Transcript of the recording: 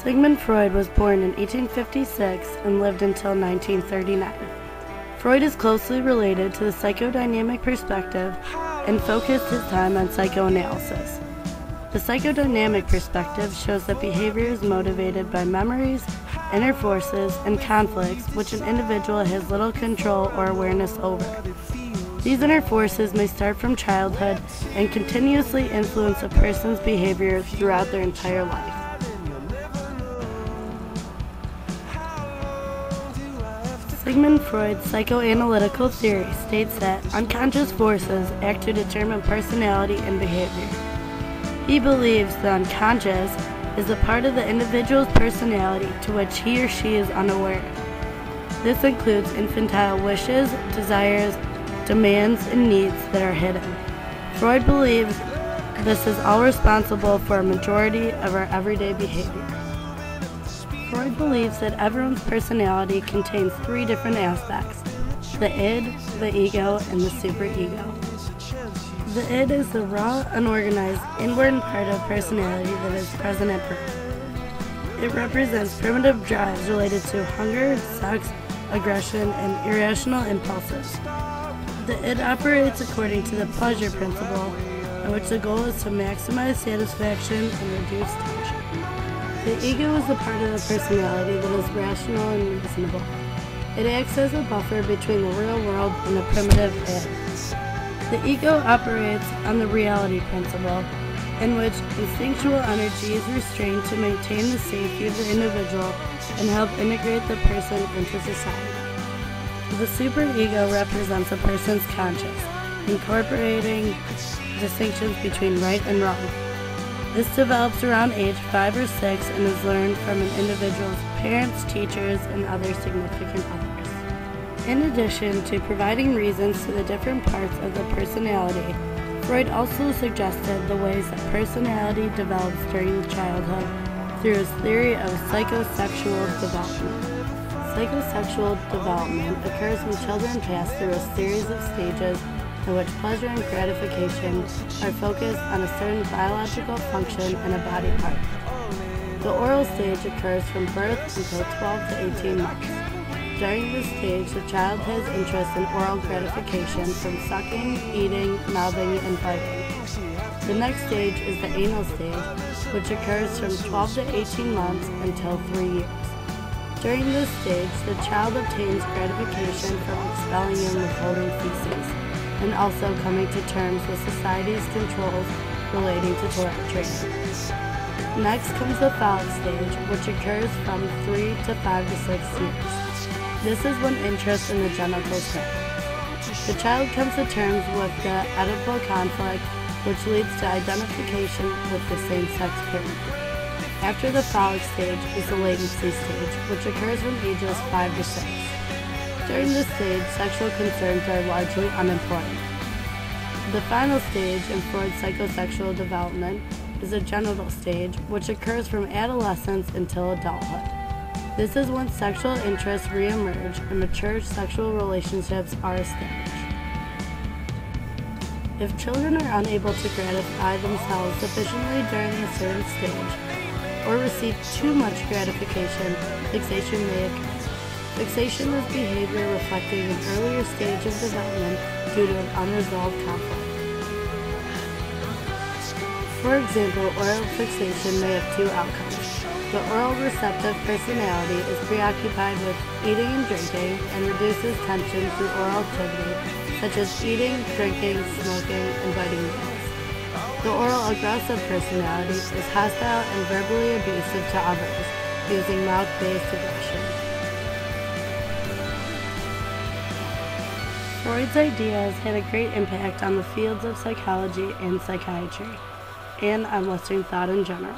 Sigmund Freud was born in 1856 and lived until 1939. Freud is closely related to the psychodynamic perspective and focused his time on psychoanalysis. The psychodynamic perspective shows that behavior is motivated by memories, inner forces, and conflicts which an individual has little control or awareness over. These inner forces may start from childhood and continuously influence a person's behavior throughout their entire life. Sigmund Freud's psychoanalytical theory states that unconscious forces act to determine personality and behavior. He believes the unconscious is a part of the individual's personality to which he or she is unaware. This includes infantile wishes, desires, demands, and needs that are hidden. Freud believes this is all responsible for a majority of our everyday behavior. Freud believes that everyone's personality contains three different aspects: the id, the ego, and the superego. The id is the raw, unorganized, inward part of personality that is present at birth. It represents primitive drives related to hunger, sex, aggression, and irrational impulses. The id operates according to the pleasure principle, in which the goal is to maximize satisfaction and reduce tension. The ego is the part of the personality that is rational and reasonable. It acts as a buffer between the real world and the primitive id. The ego operates on the reality principle, in which instinctual energy is restrained to maintain the safety of the individual and help integrate the person into society. The superego represents a person's conscience, incorporating distinctions between right and wrong. This develops around age 5 or 6 and is learned from an individual's parents, teachers, and other significant others. In addition to providing reasons to the different parts of the personality, Freud also suggested the ways that personality develops during childhood through his theory of psychosexual development. Psychosexual development occurs when children pass through a series of stages in which pleasure and gratification are focused on a certain biological function in a body part. The oral stage occurs from birth until 12 to 18 months. During this stage, the child has interest in oral gratification from sucking, eating, mouthing, and biting. The next stage is the anal stage, which occurs from 12 to 18 months until 3 years. During this stage, the child obtains gratification from expelling and withholding feces, and also coming to terms with society's controls relating to toilet training. Next comes the phallic stage, which occurs from 3 to 5 to 6 years. This is when interest in the genitals happens. The child comes to terms with the Oedipal conflict, which leads to identification with the same-sex partner. After the phallic stage is the latency stage, which occurs from ages 5 to 6. During this stage, sexual concerns are largely unimportant. The final stage in Freud's psychosexual development is the genital stage, which occurs from adolescence until adulthood. This is when sexual interests reemerge and mature sexual relationships are established. If children are unable to gratify themselves sufficiently during a certain stage, or receive too much gratification, fixation may occur. Fixation is behavior reflecting an earlier stage of development due to an unresolved conflict. For example, oral fixation may have two outcomes. The oral receptive personality is preoccupied with eating and drinking and reduces tension through oral activity, such as eating, drinking, smoking, and biting nails. The oral aggressive personality is hostile and verbally abusive to others, using mouth-based aggression. Freud's ideas had a great impact on the fields of psychology and psychiatry, and on Western thought in general.